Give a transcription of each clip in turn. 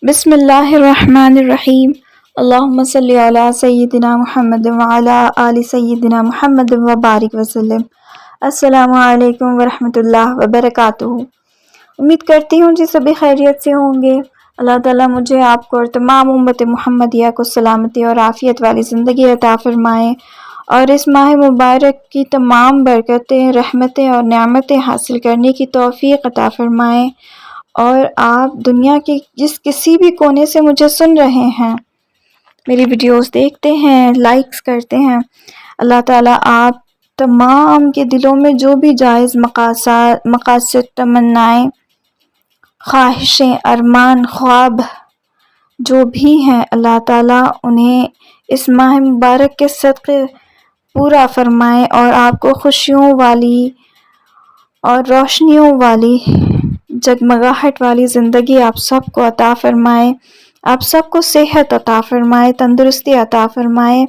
بسم اللہ الرحمن الرحیم۔ اللہم صلی علی سیدنا محمد وعلی آل سیدنا محمد وبارک وسلم۔ السلام علیکم ورحمۃ اللہ وبرکاتہ۔ امید کرتی ہوں جی سبھی خیریت سے ہوں گے۔ اللہ تعالیٰ مجھے، آپ کو اور تمام امت محمدیہ کو سلامتی اور عافیت والی زندگی عطا فرمائے، اور اس ماہ مبارک کی تمام برکتیں، رحمتیں اور نعمتیں حاصل کرنے کی توفیق عطا فرمائے۔ اور آپ دنیا کے جس کسی بھی کونے سے مجھے سن رہے ہیں، میری ویڈیوز دیکھتے ہیں، لائکس کرتے ہیں، اللہ تعالیٰ آپ تمام کے دلوں میں جو بھی جائز مقاصد، تمنائیں، خواہشیں، ارمان، خواب جو بھی ہیں، اللہ تعالیٰ انہیں اس ماہ مبارک کے صدقے پورا فرمائے، اور آپ کو خوشیوں والی اور روشنیوں والی، جگمگاہٹ والی زندگی آپ سب کو عطا فرمائے، آپ سب کو صحت عطا فرمائے، تندرستی عطا فرمائے،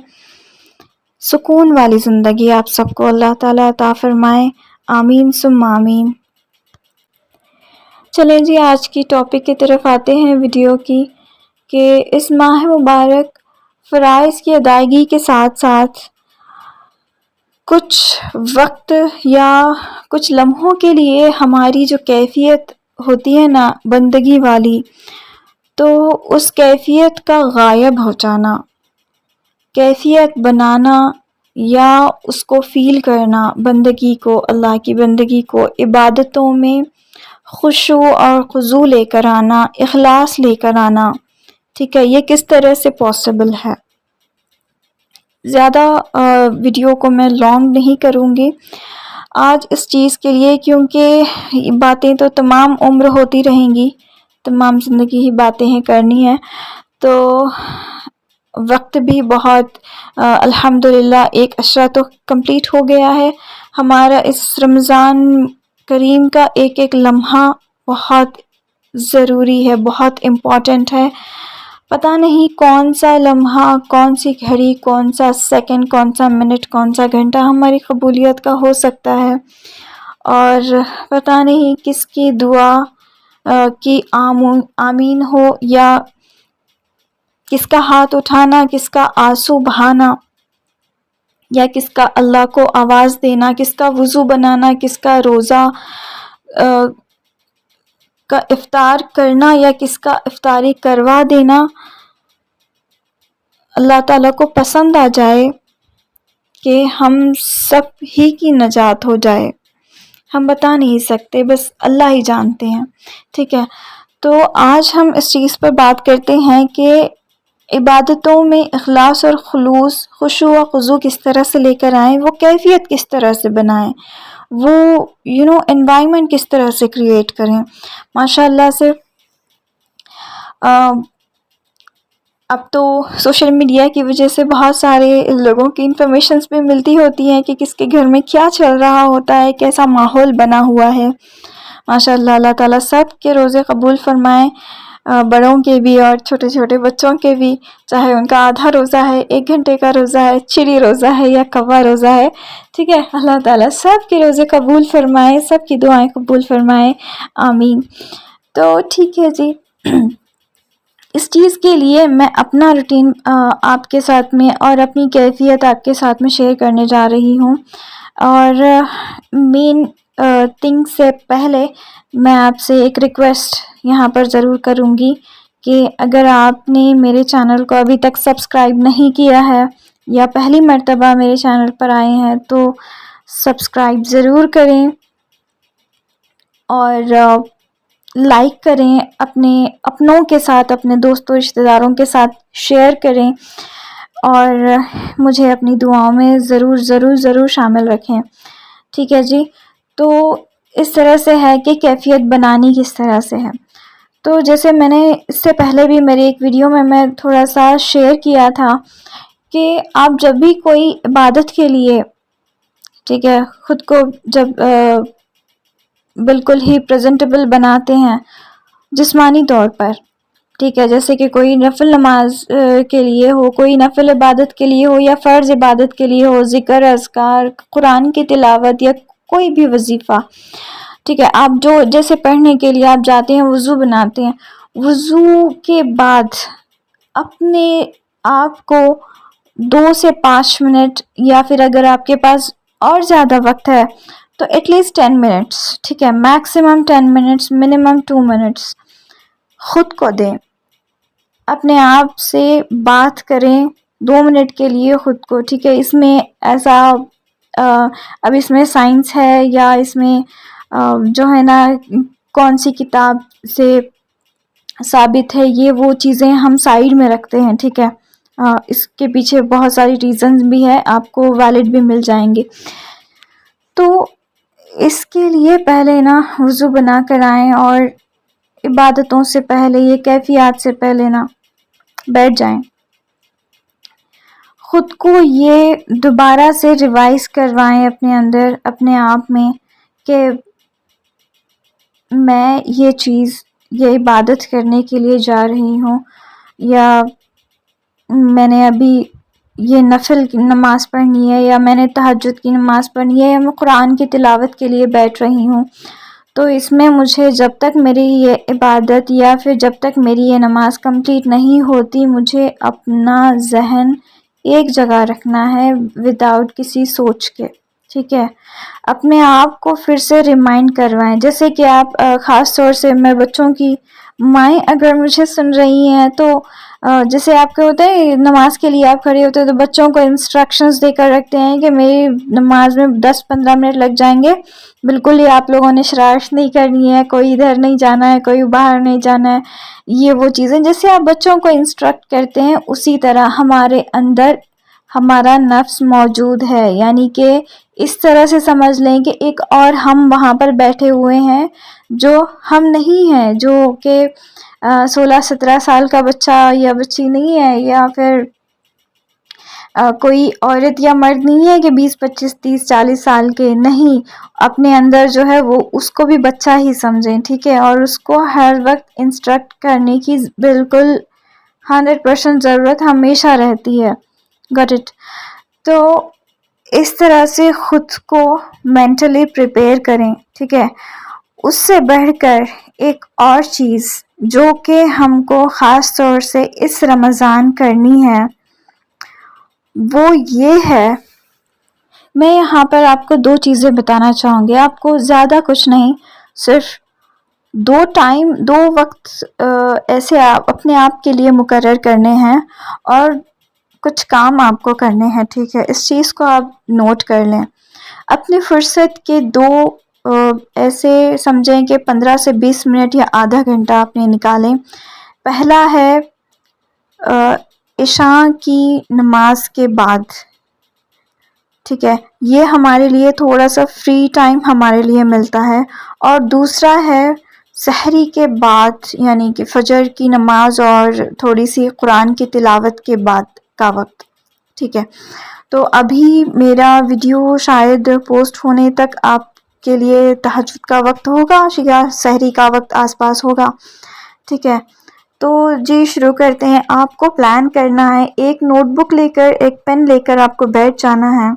سکون والی زندگی آپ سب کو اللہ تعالیٰ عطا فرمائے، آمین ثم آمین۔ چلیں جی، آج کی ٹاپک کی طرف آتے ہیں ویڈیو کی، کہ اس ماہ مبارک فرائض کی ادائیگی کے ساتھ ساتھ کچھ وقت یا کچھ لمحوں کے لیے ہماری جو کیفیت ہوتی ہے نا بندگی والی، تو اس کیفیت کا غائب ہو جانا، کیفیت بنانا یا اس کو فیل کرنا، بندگی کو، اللہ کی بندگی کو، عبادتوں میں خشوع اور خضوع لے کر آنا، اخلاص لے کر آنا، ٹھیک ہے، یہ کس طرح سے پاسبل ہے۔ زیادہ ویڈیو کو میں لانگ نہیں کروں گی آج اس چیز کے لیے، کیونکہ باتیں تو تمام عمر ہوتی رہیں گی، تمام زندگی ہی باتیں ہیں کرنی ہے، تو وقت بھی بہت الحمدللہ ایک عشرہ تو کمپلیٹ ہو گیا ہے۔ ہمارا اس رمضان کریم کا ایک ایک لمحہ بہت ضروری ہے، بہت امپورٹنٹ ہے۔ پتہ نہیں کون سا لمحہ، کون سی گھڑی، کون سا سیکنڈ، کون سا منٹ، کون سا گھنٹہ ہماری قبولیت کا ہو سکتا ہے، اور پتہ نہیں کس کی دعا کی آمین ہو، یا کس کا ہاتھ اٹھانا، کس کا آنسو بہانا، یا کس کا اللہ کو آواز دینا، کس کا وضو بنانا، کس کا روزہ کا افطار کرنا، یا کس کا افطاری کروا دینا اللہ تعالیٰ کو پسند آ جائے کہ ہم سب ہی کی نجات ہو جائے، ہم بتا نہیں سکتے، بس اللہ ہی جانتے ہیں، ٹھیک ہے۔ تو آج ہم اس چیز پر بات کرتے ہیں کہ عبادتوں میں اخلاص اور خلوص، خشوع و خضوع کس طرح سے لے کر آئیں، وہ کیفیت کس طرح سے بنائیں، وہ انوائرمنٹ کس طرح سے کریٹ کریں۔ ماشاءاللہ سے اب تو سوشل میڈیا کی وجہ سے بہت سارے لوگوں کی انفارمیشنز بھی ملتی ہوتی ہیں کہ کس کے گھر میں کیا چل رہا ہوتا ہے، کیسا ماحول بنا ہوا ہے۔ ماشاءاللہ اللہ تعالیٰ سب کے روزے قبول فرمائے، بڑوں کے بھی اور چھوٹے چھوٹے بچوں کے بھی، چاہے ان کا آدھا روزہ ہے، 1 گھنٹے کا روزہ ہے، چڑی روزہ ہے یا کوا روزہ ہے، ٹھیک ہے، اللہ تعالیٰ سب کے روزے قبول فرمائے، سب کی دعائیں قبول فرمائے، آمین۔ تو ٹھیک ہے جی، اس چیز کے لیے میں اپنا روٹین آپ کے ساتھ میں اور اپنی کیفیت آپ کے ساتھ میں شیئر کرنے جا رہی ہوں، اور مین تھنگ سے پہلے میں آپ سے ایک ریکویسٹ یہاں پر ضرور کروں گی کہ اگر آپ نے میرے چینل کو ابھی تک سبسکرائب نہیں کیا ہے، یا پہلی مرتبہ میرے چینل پر آئے ہیں، تو سبسکرائب ضرور کریں، اور لائک کریں، اپنے اپنوں کے ساتھ، اپنے دوستوں رشتہ داروں کے ساتھ شیئر کریں، اور مجھے اپنی دعاؤں میں ضرور ضرور ضرور شامل رکھیں، ٹھیک ہے جی۔ تو اس طرح سے ہے کہ کیفیت بنانی کس طرح سے ہے، تو جیسے میں نے اس سے پہلے بھی میری ایک ویڈیو میں تھوڑا سا شیئر کیا تھا کہ آپ جب بھی کوئی عبادت کے لیے، ٹھیک ہے، خود کو جب بالکل ہی پریزنٹیبل بناتے ہیں جسمانی طور پر، ٹھیک ہے، جیسے کہ کوئی نفل نماز کے لیے ہو، کوئی نفل عبادت کے لیے ہو، یا فرض عبادت کے لیے ہو، ذکر، اذکار، قرآن کی تلاوت، یا کوئی بھی وظیفہ، ٹھیک ہے، آپ جو جیسے پڑھنے کے لیے آپ جاتے ہیں، وضو بناتے ہیں، وضو کے بعد اپنے آپ کو 2 سے 5 منٹ، یا پھر اگر آپ کے پاس اور زیادہ وقت ہے تو ایٹ لیسٹ 10 منٹس، ٹھیک ہے، میکسیمم 10 منٹس، منیمم 2 منٹس خود کو دیں، اپنے آپ سے بات کریں 2 منٹ کے لیے خود کو، ٹھیک ہے۔ اس میں ایسا اب اس میں سائنس ہے یا اس میں جو ہے نا کون سی کتاب سے ثابت ہے، یہ وہ چیزیں ہم سائیڈ میں رکھتے ہیں، ٹھیک ہے۔ اس کے پیچھے بہت ساری ریزنز بھی ہے، آپ کو ویلڈ بھی مل جائیں گے۔ تو اس کے لیے پہلے نا وضو بنا کر آئیں، اور عبادتوں سے پہلے، یہ کیفیات سے پہلے نا بیٹھ جائیں، خود کو یہ دوبارہ سے ریوائز کروائیں اپنے اندر، اپنے آپ میں، کہ میں یہ عبادت کرنے کے لیے جا رہی ہوں، یا میں نے ابھی یہ نفل کی نماز پڑھنی ہے، یا میں نے تہجد کی نماز پڑھنی ہے، یا میں قرآن کی تلاوت کے لیے بیٹھ رہی ہوں۔ تو اس میں مجھے جب تک میری یہ عبادت یا پھر جب تک میری یہ نماز کمپلیٹ نہیں ہوتی، مجھے اپنا ذہن ایک جگہ رکھنا ہے وداؤٹ کسی سوچ کے، ٹھیک ہے۔ اپنے آپ کو پھر سے ریمائنڈ کروائیں، جیسے کہ آپ خاص طور سے میں بچوں کی مائیں اگر مجھے سن رہی ہیں تو جیسے آپ کے ہوتے ہیں نماز کے لیے آپ کھڑے ہوتے ہیں تو بچوں کو انسٹرکشنز دے کر رکھتے ہیں کہ میری نماز میں 10-15 منٹ لگ جائیں گے، بالکل ہی آپ لوگوں نے شرارت نہیں کرنی ہے، کوئی ادھر نہیں جانا ہے، کوئی باہر نہیں جانا ہے، یہ وہ چیزیں جیسے آپ بچوں کو انسٹرکٹ کرتے ہیں اسی طرح ہمارے اندر ہمارا نفس موجود ہے، یعنی کہ اس طرح سے سمجھ لیں کہ ایک اور ہم وہاں پر بیٹھے ہوئے ہیں جو ہم نہیں ہیں، جو کہ 16-17 سال کا بچہ یا بچی نہیں ہے، یا پھر کوئی عورت یا مرد نہیں ہے کہ 20-25-30-40 سال کے، نہیں، اپنے اندر جو ہے وہ اس کو بھی بچہ ہی سمجھیں، ٹھیک ہے، اور اس کو ہر وقت انسٹرکٹ کرنے کی بالکل 100% ضرورت ہمیشہ رہتی ہے، گٹ اٹ۔ تو اس طرح سے خود کو مینٹلی پریپیئر کریں، ٹھیک ہے۔ اس سے بڑھ کر ایک اور چیز جو کہ ہم کو خاص طور سے اس رمضان کرنی ہے وہ یہ ہے، میں یہاں پر آپ کو 2 چیزیں بتانا چاہوں گی، آپ کو زیادہ کچھ نہیں، صرف 2 وقت ایسے آپ اپنے آپ کے لیے مقرر کرنے ہیں، اور کچھ کام آپ کو کرنے ہیں، ٹھیک ہے۔ اس چیز کو آپ نوٹ کر لیں، اپنی فرصت کے 2 ایسے سمجھیں کہ 15 سے 20 منٹ یا آدھا گھنٹہ آپ نے نکالیں۔ پہلا ہے عشاء کی نماز کے بعد، ٹھیک ہے، یہ ہمارے لیے تھوڑا سا فری ٹائم ہمارے لیے ملتا ہے، اور دوسرا ہے سحری کے بعد، یعنی کہ فجر کی نماز اور تھوڑی سی قرآن کی تلاوت کے بعد کا وقت، ٹھیک ہے۔ تو ابھی میرا ویڈیو شاید پوسٹ ہونے تک آپ کے لیے تہجد کا وقت ہوگا یا سحری کا وقت آس پاس ہوگا، ٹھیک ہے۔ تو جی شروع کرتے ہیں، آپ کو پلان کرنا ہے، ایک نوٹ بک لے کر، ایک پین لے کر آپ کو بیٹھ جانا ہے،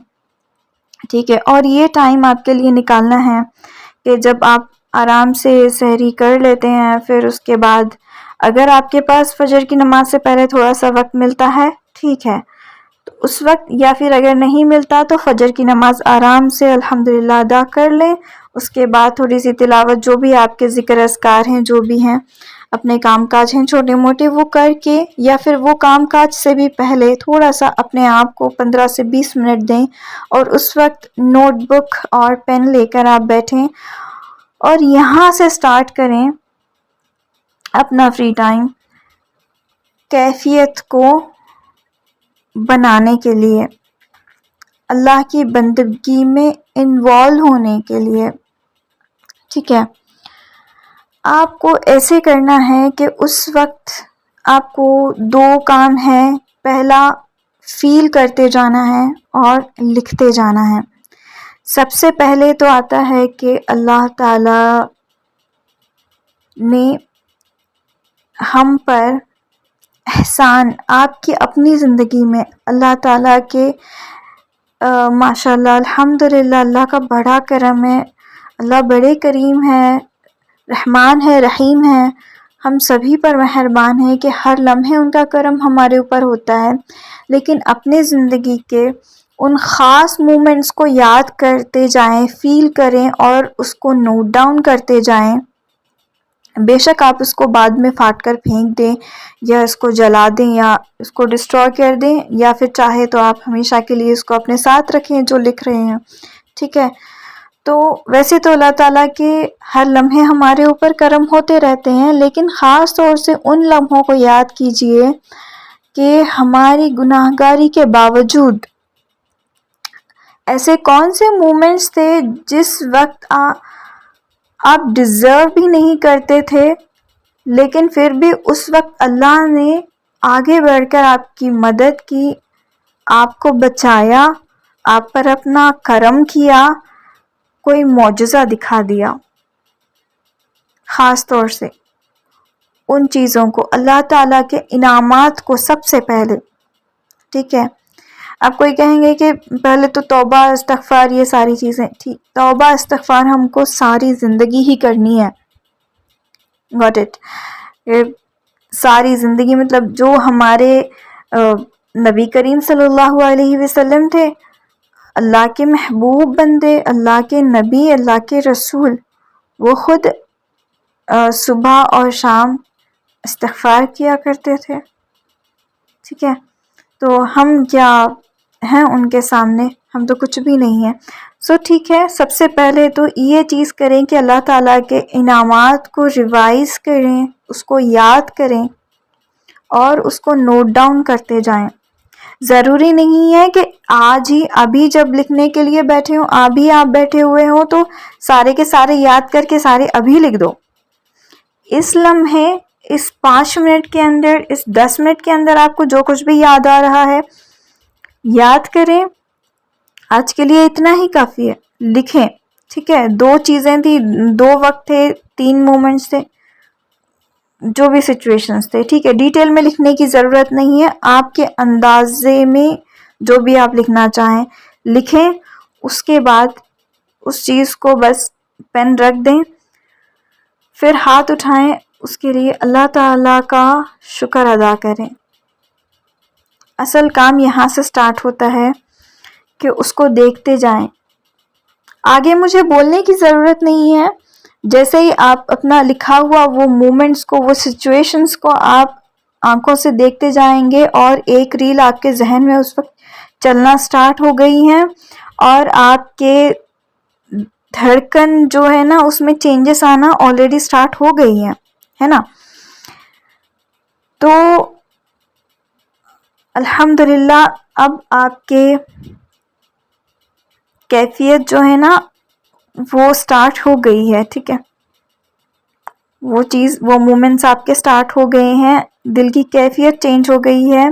ٹھیک ہے، اور یہ ٹائم آپ کے لیے نکالنا ہے کہ جب آپ آرام سے سحری کر لیتے ہیں، پھر اس کے بعد اگر آپ کے پاس فجر کی نماز سے پہلے تھوڑا سا وقت ملتا ہے، ٹھیک ہے، تو اس وقت، یا پھر اگر نہیں ملتا تو فجر کی نماز آرام سے الحمدللہ ادا کر لیں، اس کے بعد تھوڑی سی تلاوت، جو بھی آپ کے ذکر اذکار ہیں، جو بھی ہیں اپنے کام کاج ہیں چھوٹے موٹے، وہ کر کے، یا پھر وہ کام کاج سے بھی پہلے تھوڑا سا اپنے آپ کو 15 سے 20 منٹ دیں، اور اس وقت نوٹ بک اور پین لے کر آپ بیٹھیں، اور یہاں سے سٹارٹ کریں اپنا فری ٹائم کیفیت کو بنانے کے لیے، اللہ کی بندگی میں انوالو ہونے کے لیے، ٹھیک ہے۔ آپ کو ایسے کرنا ہے کہ اس وقت آپ کو 2 کام ہیں، پہلا فیل کرتے جانا ہے اور لکھتے جانا ہے۔ سب سے پہلے تو آتا ہے کہ اللہ تعالی نے ہم پر احسان، آپ کی اپنی زندگی میں اللہ تعالیٰ کے ماشاءاللہ الحمدللہ اللہ کا بڑا کرم ہے، اللہ بڑے کریم ہے، رحمان ہے، رحیم ہے، ہم سبھی پر مہربان ہے کہ ہر لمحے ان کا کرم ہمارے اوپر ہوتا ہے، لیکن اپنے زندگی کے ان خاص مومنٹس کو یاد کرتے جائیں، فیل کریں اور اس کو نوٹ ڈاؤن کرتے جائیں۔ بے شک آپ اس کو بعد میں پھاٹ کر پھینک دیں یا اس کو جلا دیں یا اس کو ڈسٹروائے کر دیں، یا پھر چاہے تو آپ ہمیشہ کے لیے اس کو اپنے ساتھ رکھیں جو لکھ رہے ہیں، ٹھیک ہے۔ تو ویسے تو اللہ تعالیٰ کے ہر لمحے ہمارے اوپر کرم ہوتے رہتے ہیں، لیکن خاص طور سے ان لمحوں کو یاد کیجئے کہ ہماری گناہ گاری کے باوجود ایسے کون سے مومنٹس تھے جس وقت آپ ڈیزرو بھی نہیں کرتے تھے، لیکن پھر بھی اس وقت اللہ نے آگے بڑھ کر آپ کی مدد کی، آپ کو بچایا، آپ پر اپنا کرم کیا، کوئی معجزہ دکھا دیا۔ خاص طور سے ان چیزوں کو، اللہ تعالیٰ کے انعامات کو سب سے پہلے، ٹھیک ہے۔ آپ کوئی کہیں گے کہ پہلے تو توبہ استغفار یہ ساری چیزیں، ٹھیک، توبہ استغفار ہم کو ساری زندگی ہی کرنی ہے، گاٹ اٹ۔ ساری زندگی مطلب جو ہمارے نبی کریم صلی اللہ علیہ وسلم تھے، اللہ کے محبوب بندے، اللہ کے نبی، اللہ کے رسول، وہ خود صبح اور شام استغفار کیا کرتے تھے، ٹھیک ہے۔ تو ہم کیا ہیں ان کے سامنے؟ ہم تو کچھ بھی نہیں ہیں۔ سو ٹھیک ہے، سب سے پہلے تو یہ چیز کریں کہ اللہ تعالیٰ کے انعامات کو ریوائز کریں، اس کو یاد کریں اور اس کو نوٹ ڈاؤن کرتے جائیں۔ ضروری نہیں ہے کہ آج ہی ابھی جب لکھنے کے لیے بیٹھے ہوں، ابھی آپ بیٹھے ہوئے ہوں تو سارے کے سارے یاد کر کے سارے ابھی لکھ دو۔ اس لمحے، اس 5 منٹ کے اندر، اس 10 منٹ کے اندر آپ کو جو کچھ بھی یاد آ رہا ہے یاد کریں۔ آج کے لیے اتنا ہی کافی ہے، لکھیں، ٹھیک ہے۔ 2 چیزیں تھی، 2 وقت تھے، 3 مومنٹس تھے، جو بھی سچویشنز تھے، ٹھیک ہے۔ ڈیٹیل میں لکھنے کی ضرورت نہیں ہے، آپ کے اندازے میں جو بھی آپ لکھنا چاہیں لکھیں۔ اس کے بعد اس چیز کو بس پین رکھ دیں، پھر ہاتھ اٹھائیں، اس کے لیے اللہ تعالیٰ کا شکر ادا کریں۔ اصل کام یہاں سے سٹارٹ ہوتا ہے کہ اس کو دیکھتے جائیں۔ آگے مجھے بولنے کی ضرورت نہیں ہے، جیسے ہی آپ اپنا لکھا ہوا وہ مومنٹس کو، وہ سچویشنز کو آپ آنکھوں سے دیکھتے جائیں گے اور ایک ریل آپ کے ذہن میں اس وقت چلنا سٹارٹ ہو گئی ہیں، اور آپ کے دھڑکن جو ہے نا اس میں چینجز آنا آلریڈی سٹارٹ ہو گئی ہیں، ہے نا۔ تو الحمدللہ اب آپ کے کیفیت جو ہے نا وہ سٹارٹ ہو گئی ہے، ٹھیک ہے۔ وہ چیز، وہ مومنٹس آپ کے سٹارٹ ہو گئے ہیں، دل کی کیفیت چینج ہو گئی ہے،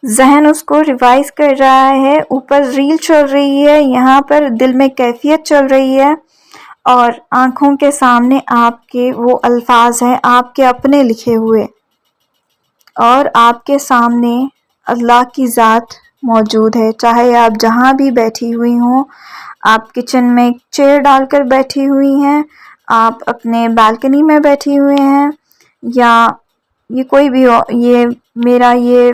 ذہن اس کو ریوائز کر رہا ہے، اوپر ریل چل رہی ہے، یہاں پر دل میں کیفیت چل رہی ہے، اور آنکھوں کے سامنے آپ کے وہ الفاظ ہیں آپ کے اپنے لکھے ہوئے، اور آپ کے سامنے اللہ کی ذات موجود ہے، چاہے آپ جہاں بھی بیٹھی ہوئی ہوں، آپ کچن میں چیئر ڈال کر بیٹھی ہوئی ہیں، آپ اپنے بالکنی میں بیٹھی ہوئے ہیں، یا یہ کوئی بھی ہو، یہ میرا یہ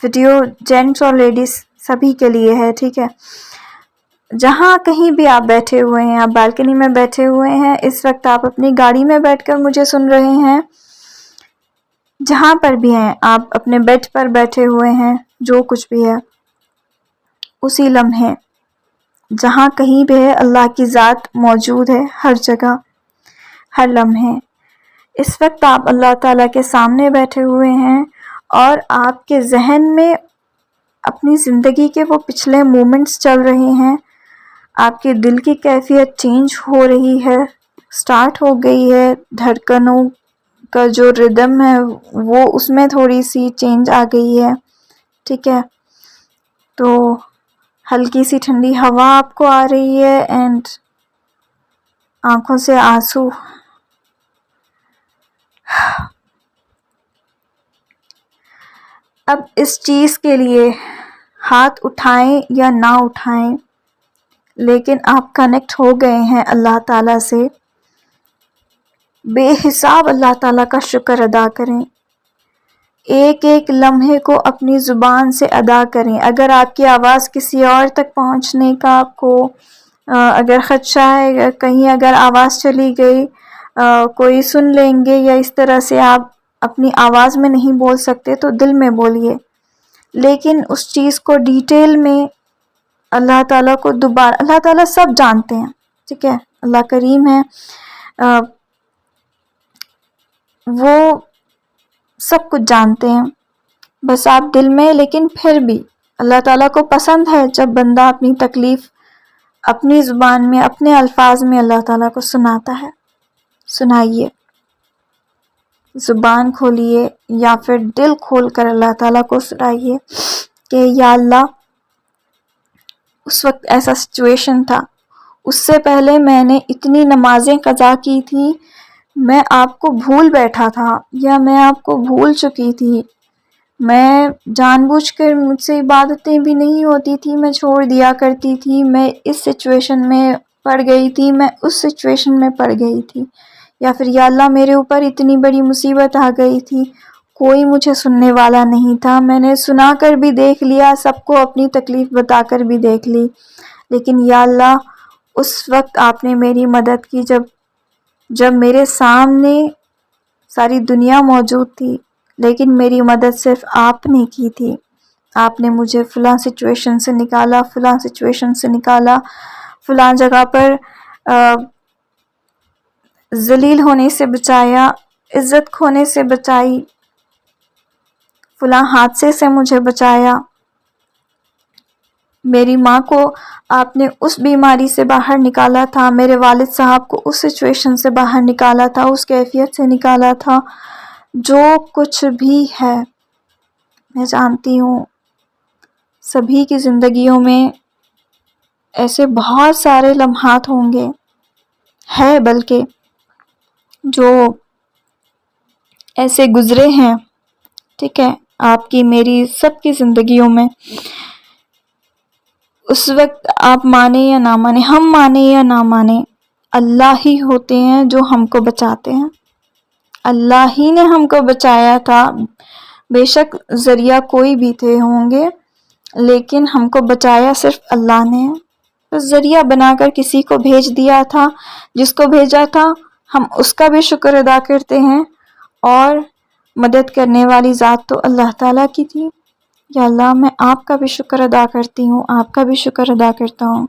ویڈیو جینٹس اور لیڈیز سبھی کے لیے ہے، ٹھیک ہے۔ جہاں کہیں بھی آپ بیٹھے ہوئے ہیں، آپ بالکنی میں بیٹھے ہوئے ہیں، اس وقت آپ اپنی گاڑی میں بیٹھ کر مجھے سن رہے ہیں، جہاں پر بھی ہیں، آپ اپنے بیڈ پر بیٹھے ہوئے ہیں، جو کچھ بھی ہے، اسی لمحے جہاں کہیں بھی ہے اللہ کی ذات موجود ہے، ہر جگہ، ہر لمحے۔ اس وقت آپ اللہ تعالیٰ کے سامنے بیٹھے ہوئے ہیں، اور آپ کے ذہن میں اپنی زندگی کے وہ پچھلے مومنٹس چل رہے ہیں، آپ کے دل کی کیفیت چینج ہو رہی ہے، سٹارٹ ہو گئی ہے، دھڑکنوں کا جو ردم ہے وہ اس میں تھوڑی سی چینج آ گئی ہے، ٹھیک ہے۔ تو ہلکی سی ٹھنڈی ہوا آپ کو آ رہی ہے، اینڈ آنکھوں سے آنسو۔ اب اس چیز کے لیے ہاتھ اٹھائیں یا نہ اٹھائیں، لیکن آپ کنیکٹ ہو گئے ہیں اللہ تعالیٰ سے، بے حساب اللہ تعالیٰ کا شکر ادا کریں، ایک ایک لمحے کو اپنی زبان سے ادا کریں۔ اگر آپ کی آواز کسی اور تک پہنچنے کا آپ کو اگر خدشہ ہے، کہیں اگر آواز چلی گئی کوئی سن لیں گے یا اس طرح سے آپ اپنی آواز میں نہیں بول سکتے تو دل میں بولیے، لیکن اس چیز کو ڈیٹیل میں اللہ تعالیٰ کو دوبارہ، اللہ تعالیٰ سب جانتے ہیں، ٹھیک ہے، اللہ کریم ہے، وہ سب کچھ جانتے ہیں، بس آپ دل میں، لیکن پھر بھی اللہ تعالیٰ کو پسند ہے جب بندہ اپنی تکلیف اپنی زبان میں اپنے الفاظ میں اللہ تعالیٰ کو سناتا ہے۔ سنائیے، زبان کھولیے یا پھر دل کھول کر اللہ تعالیٰ کو سنائیے کہ یا اللہ، اس وقت ایسا سچویشن تھا، اس سے پہلے میں نے اتنی نمازیں قضا کی تھی، میں آپ کو بھول بیٹھا تھا یا میں آپ کو بھول چکی تھی، میں جان بوجھ کر مجھ سے عبادتیں بھی نہیں ہوتی تھی، میں چھوڑ دیا کرتی تھی، میں اس سچویشن میں پڑ گئی تھی، میں اس سچویشن میں پڑ گئی تھی، یا پھر یا اللہ میرے اوپر اتنی بڑی مصیبت آ گئی تھی، کوئی مجھے سننے والا نہیں تھا، میں نے سنا کر بھی دیکھ لیا، سب کو اپنی تکلیف بتا کر بھی دیکھ لی، لیکن یا اللہ اس وقت آپ نے میری مدد کی جب میرے سامنے ساری دنیا موجود تھی، لیکن میری مدد صرف آپ نے کی تھی، آپ نے مجھے فلاں سچویشن سے نکالا، فلاں سچویشن سے نکالا، فلاں جگہ پر ذلیل ہونے سے بچایا، عزت کھونے سے بچائی، فلاں حادثے سے مجھے بچایا، میری ماں کو آپ نے اس بیماری سے باہر نکالا تھا، میرے والد صاحب کو اس سچویشن سے باہر نکالا تھا، اس کیفیت سے نکالا تھا، جو کچھ بھی ہے میں جانتی ہوں سبھی کی زندگیوں میں ایسے بہت سارے لمحات ہوں گے، ہے بلکہ جو ایسے گزرے ہیں، ٹھیک ہے، آپ کی میری سب کی زندگیوں میں، اس وقت آپ مانیں یا نہ مانیں، ہم مانیں یا نہ مانیں، اللہ ہی ہوتے ہیں جو ہم کو بچاتے ہیں، اللہ ہی نے ہم کو بچایا تھا، بے شک ذریعہ کوئی بھی تھے ہوں گے، لیکن ہم کو بچایا صرف اللہ نے، اس ذریعہ بنا کر کسی کو بھیج دیا تھا، جس کو بھیجا تھا ہم اس کا بھی شکر ادا کرتے ہیں، اور مدد کرنے والی ذات تو اللہ تعالیٰ کی تھی، یا اللہ میں آپ کا بھی شکر ادا کرتی ہوں، آپ کا بھی شکر ادا کرتا ہوں،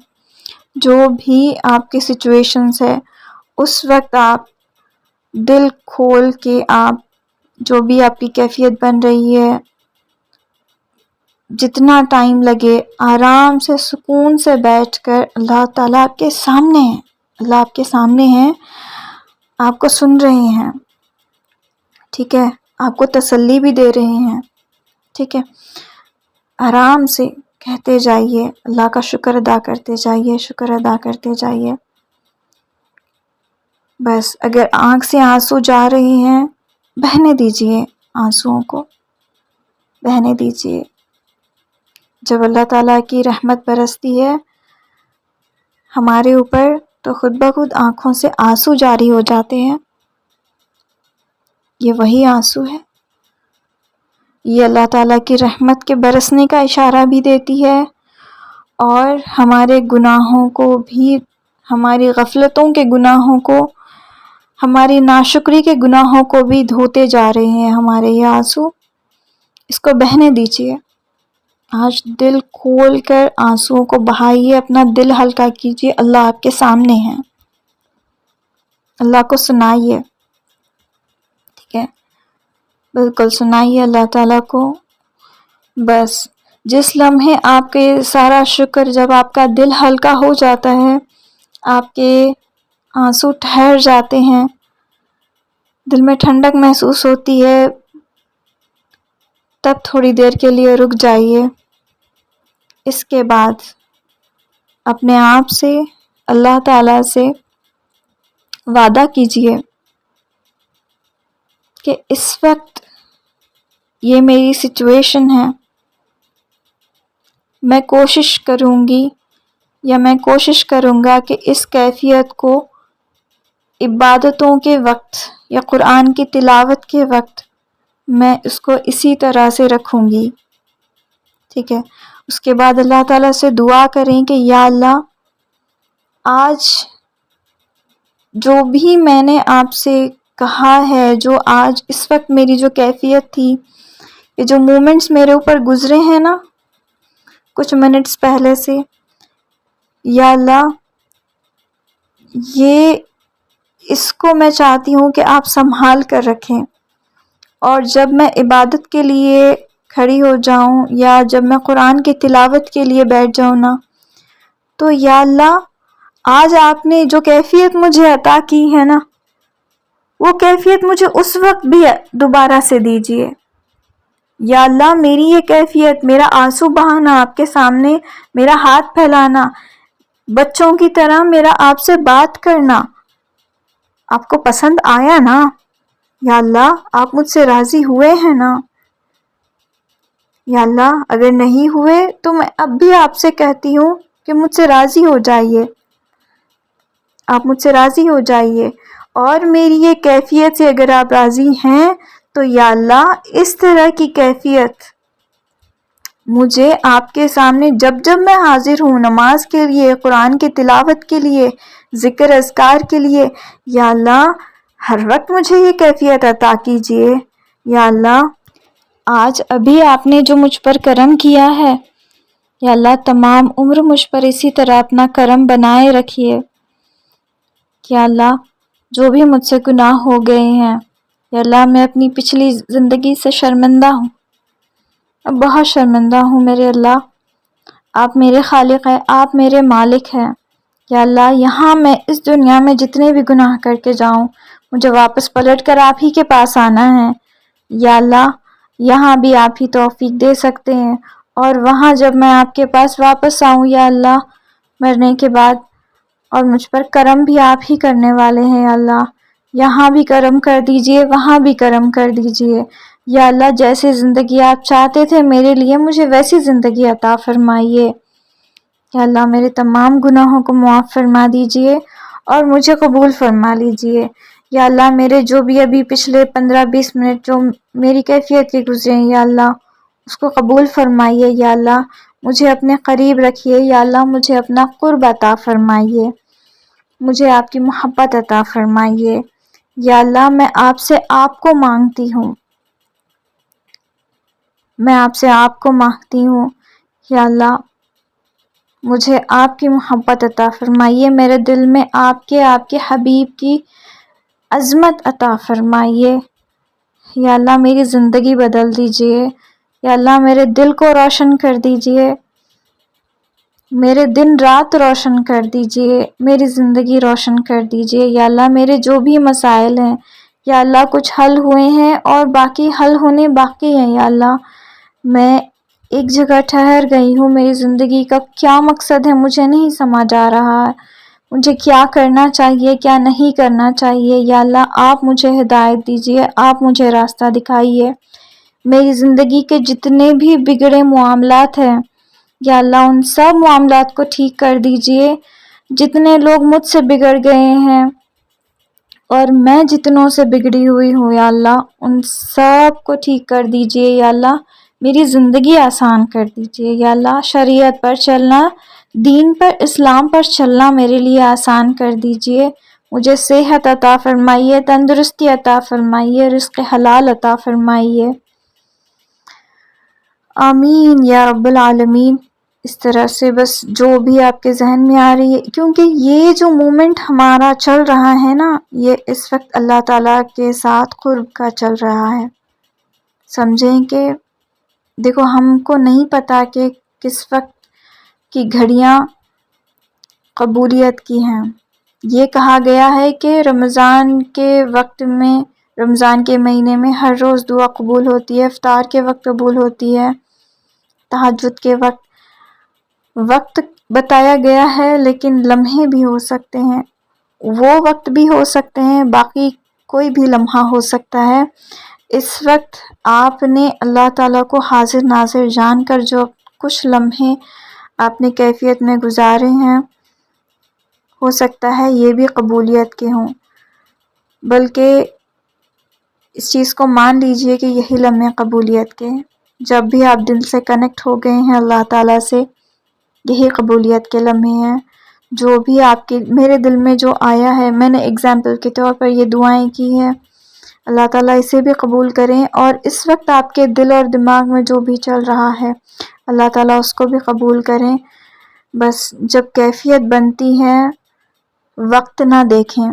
جو بھی آپ کی سچویشنز ہے اس وقت آپ دل کھول کے آپ جو بھی آپ کی کیفیت بن رہی ہے، جتنا ٹائم لگے آرام سے سکون سے بیٹھ کر اللہ تعالیٰ آپ کے سامنے ہیں، اللہ آپ کے سامنے ہیں، آپ کو سن رہے ہیں، ٹھیک ہے، آپ کو تسلی بھی دے رہے ہیں، ٹھیک ہے، آرام سے کہتے جائیے، اللہ کا شکر ادا کرتے جائیے، شکر ادا کرتے جائیے، بس اگر آنکھ سے آنسو جا رہے ہیں بہنے دیجئے، آنسوؤں کو بہنے دیجئے، جب اللہ تعالیٰ کی رحمت برستی ہے ہمارے اوپر تو خود بخود آنکھوں سے آنسو جاری ہو جاتے ہیں، یہ وہی آنسو ہے، یہ اللہ تعالیٰ کی رحمت کے برسنے کا اشارہ بھی دیتی ہے، اور ہمارے گناہوں کو بھی، ہماری غفلتوں کے گناہوں کو، ہماری ناشکری کے گناہوں کو بھی دھوتے جا رہے ہیں ہمارے یہ آنسو، اس کو بہنے دیجیے، آج دل کھول کر آنسوؤں کو بہائیے، اپنا دل ہلکا کیجیے، اللہ آپ کے سامنے ہیں، اللہ کو سنائیے، ٹھیک ہے، بالکل سنائیے اللہ تعالیٰ کو، بس جس لمحے آپ کے سارا شکر، جب آپ کا دل ہلکا ہو جاتا ہے، آپ کے آنسو ٹھہر جاتے ہیں، دل میں ٹھنڈک محسوس ہوتی ہے، تب تھوڑی دیر کے لیے رک جائیے، اس کے بعد اپنے آپ سے، اللہ تعالیٰ سے وعدہ کیجیے کہ اس وقت یہ میری سچویشن ہے، میں کوشش کروں گی یا میں کوشش کروں گا کہ اس کیفیت کو عبادتوں کے وقت یا قرآن کی تلاوت کے وقت میں اس کو اسی طرح سے رکھوں گی، ٹھیک ہے۔ اس کے بعد اللہ تعالیٰ سے دعا کریں کہ یا اللہ، آج جو بھی میں نے آپ سے کہا ہے، جو آج اس وقت میری جو کیفیت تھی، یہ جو مومنٹس میرے اوپر گزرے ہیں نا کچھ منٹس پہلے سے، یا اللہ یہ اس کو میں چاہتی ہوں کہ آپ سنبھال کر رکھیں، اور جب میں عبادت کے لیے کھڑی ہو جاؤں یا جب میں قرآن کی تلاوت کے لیے بیٹھ جاؤں نا، تو یا اللہ آج آپ نے جو کیفیت مجھے عطا کی ہے نا، وہ کیفیت مجھے اس وقت بھی دوبارہ سے دیجیے۔ یا اللہ میری یہ کیفیت، میرا آنسو بہانا آپ کے سامنے، میرا ہاتھ پھیلانا، بچوں کی طرح میرا آپ سے بات کرنا، آپ کو پسند آیا نا؟ یا اللہ آپ مجھ سے راضی ہوئے ہیں نا؟ یا اللہ اگر نہیں ہوئے تو میں اب بھی آپ سے کہتی ہوں کہ مجھ سے راضی ہو جائیے، آپ مجھ سے راضی ہو جائیے، اور میری یہ کیفیت سے اگر آپ راضی ہیں تو یا اللہ اس طرح کی کیفیت مجھے آپ کے سامنے جب جب میں حاضر ہوں، نماز کے لیے، قرآن کی تلاوت کے لیے، ذکر اذکار کے لیے، یا اللہ ہر وقت مجھے یہ کیفیت عطا کیجیے۔ یا اللہ آج ابھی آپ نے جو مجھ پر کرم کیا ہے، یا اللہ تمام عمر مجھ پر اسی طرح اپنا کرم بنائے رکھیے۔ یا اللہ جو بھی مجھ سے گناہ ہو گئے ہیں، یا اللہ میں اپنی پچھلی زندگی سے شرمندہ ہوں، اب بہت شرمندہ ہوں میرے اللہ، آپ میرے خالق ہیں، آپ میرے مالک ہیں۔ یا اللہ یہاں میں اس دنیا میں جتنے بھی گناہ کر کے جاؤں، مجھے واپس پلٹ کر آپ ہی کے پاس آنا ہے۔ یا اللہ یہاں بھی آپ ہی توفیق دے سکتے ہیں، اور وہاں جب میں آپ کے پاس واپس آؤں یا اللہ مرنے کے بعد، اور مجھ پر کرم بھی آپ ہی کرنے والے ہیں، یا اللہ یہاں بھی کرم کر دیجئے، وہاں بھی کرم کر دیجئے۔ یا اللہ جیسے زندگی آپ چاہتے تھے میرے لیے، مجھے ویسی زندگی عطا فرمائیے۔ یا اللہ میرے تمام گناہوں کو معاف فرما دیجئے اور مجھے قبول فرما لیجئے۔ یا اللہ میرے جو بھی ابھی پچھلے 15-20 منٹ جو میری کیفیت کے گزرے ہیں، یا اللہ اس کو قبول فرمائیے۔ یا اللہ مجھے اپنے قریب رکھیے، یا اللہ مجھے اپنا قرب عطا فرمائیے، مجھے آپ کی محبت عطا فرمائیے۔ یا اللہ میں آپ سے آپ کو مانگتی ہوں، میں آپ سے آپ کو مانگتی ہوں، یا اللہ مجھے آپ کی محبت عطا فرمائیے، میرے دل میں آپ کے حبیب کی عظمت عطا فرمائیے۔ یا اللہ میری زندگی بدل دیجئے، یا اللہ میرے دل کو روشن کر دیجئے، میرے دن رات روشن کر دیجئے، میری زندگی روشن کر دیجئے۔ یا اللہ میرے جو بھی مسائل ہیں، یا اللہ کچھ حل ہوئے ہیں اور باقی حل ہونے باقی ہیں، یا اللہ میں ایک جگہ ٹھہر گئی ہوں، میری زندگی کا کیا مقصد ہے مجھے نہیں سمجھ آ رہا ہے، مجھے کیا کرنا چاہیے کیا نہیں کرنا چاہیے۔ یا اللہ آپ مجھے ہدایت دیجئے، آپ مجھے راستہ دکھائیے۔ میری زندگی کے جتنے بھی بگڑے معاملات ہیں، یا اللہ ان سب معاملات کو ٹھیک کر دیجئے۔ جتنے لوگ مجھ سے بگڑ گئے ہیں اور میں جتنوں سے بگڑی ہوئی ہوں، یا اللہ ان سب کو ٹھیک کر دیجئے۔ یا اللہ میری زندگی آسان کر دیجئے۔ یا اللہ شریعت پر چلنا، دین پر، اسلام پر چلنا میرے لیے آسان کر دیجئے۔ مجھے صحت عطا فرمائیے، تندرستی عطا فرمائیے، رزق حلال عطا فرمائیے۔ آمین یا رب العالمین۔ اس طرح سے بس جو بھی آپ کے ذہن میں آ رہی ہے، کیونکہ یہ جو مومنٹ ہمارا چل رہا ہے نا، یہ اس وقت اللہ تعالیٰ کے ساتھ قرب کا چل رہا ہے۔ سمجھیں کہ دیکھو ہم کو نہیں پتا کہ کس وقت کی گھڑیاں قبولیت کی ہیں۔ یہ کہا گیا ہے کہ رمضان کے وقت میں، رمضان کے مہینے میں ہر روز دعا قبول ہوتی ہے، افطار کے وقت قبول ہوتی ہے، تہجد کے وقت بتایا گیا ہے، لیکن لمحے بھی ہو سکتے ہیں، وہ وقت بھی ہو سکتے ہیں، باقی کوئی بھی لمحہ ہو سکتا ہے۔ اس وقت آپ نے اللہ تعالیٰ کو حاضر ناظر جان کر جو کچھ لمحے آپ نے کیفیت میں گزارے ہیں، ہو سکتا ہے یہ بھی قبولیت کے ہوں۔ بلکہ اس چیز کو مان لیجئے کہ یہی لمحے قبولیت کے ہیں۔ جب بھی آپ دل سے کنیکٹ ہو گئے ہیں اللہ تعالیٰ سے، یہی قبولیت کے لمحے ہیں۔ جو بھی آپ کے میرے دل میں جو آیا ہے، میں نے اگزامپل کے طور پر یہ دعائیں کی ہیں، اللہ تعالیٰ اسے بھی قبول کریں، اور اس وقت آپ کے دل اور دماغ میں جو بھی چل رہا ہے اللہ تعالیٰ اس کو بھی قبول کریں۔ بس جب کیفیت بنتی ہے وقت نہ دیکھیں،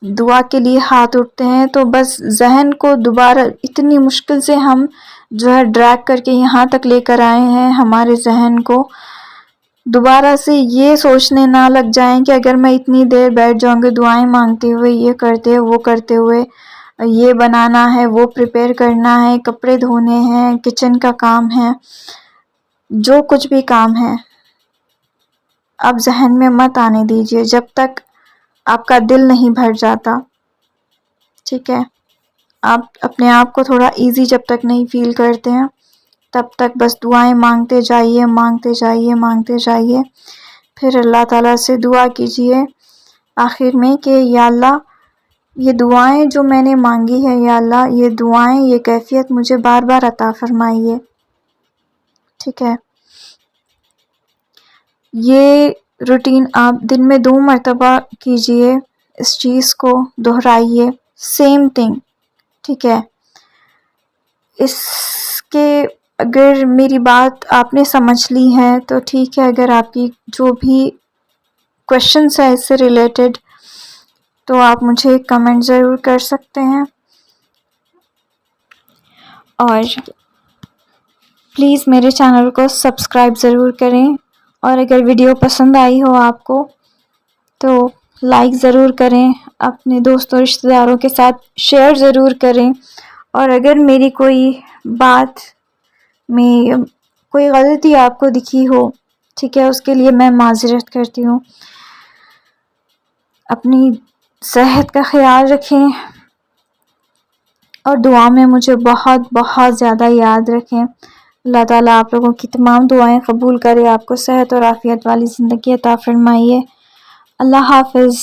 دعا کے لیے ہاتھ اٹھتے ہیں تو بس ذہن کو دوبارہ اتنی مشکل سے ہم جو ہے ڈریگ کر کے یہاں تک لے کر آئے ہیں، ہمارے ذہن کو دوبارہ سے یہ سوچنے نہ لگ جائیں کہ اگر میں اتنی دیر بیٹھ جاؤں گی دعائیں مانگتے ہوئے، یہ کرتے وہ کرتے ہوئے، یہ بنانا ہے، وہ پریپیئر کرنا ہے، کپڑے دھونے ہیں، کچن کا کام ہے، جو کچھ بھی کام ہے، اب ذہن میں مت آنے دیجیے جب تک آپ کا دل نہیں بھر جاتا، ٹھیک ہے؟ آپ اپنے آپ کو تھوڑا ایزی جب تک نہیں فیل کرتے ہیں تب تک بس دعائیں مانگتے جائیے، مانگتے جائیے، مانگتے جائیے۔ پھر اللہ تعالیٰ سے دعا کیجیے آخر میں کہ یا اللہ یہ دعائیں جو میں نے مانگی ہے، یا اللہ یہ دعائیں، یہ کیفیت مجھے بار بار عطا فرمائیے، ٹھیک ہے؟ یہ روٹین آپ دن میں 2 مرتبہ کیجئے، اس چیز کو دہرائیے، سیم تھنگ، ٹھیک ہے؟ اس کے اگر میری بات آپ نے سمجھ لی ہے تو ٹھیک ہے، اگر آپ کی جو بھی کویشچنس ہے اس سے ریلیٹڈ تو آپ مجھے کمنٹ ضرور کر سکتے ہیں، اور پلیز میرے چینل کو سبسکرائب ضرور کریں، اور اگر ویڈیو پسند آئی ہو آپ کو تو لائک ضرور کریں، اپنے دوستوں رشتہ داروں کے ساتھ شیئر ضرور کریں، اور اگر میری کوئی بات میں کوئی غلطی آپ کو دکھی ہو، ٹھیک ہے، اس کے لیے میں معذرت کرتی ہوں۔ اپنی صحت کا خیال رکھیں اور دعا میں مجھے بہت بہت زیادہ یاد رکھیں۔ اللہ تعالیٰ آپ لوگوں کی تمام دعائیں قبول کرے، آپ کو صحت اور عافیت والی زندگی عطا فرمائیے۔ اللہ حافظ۔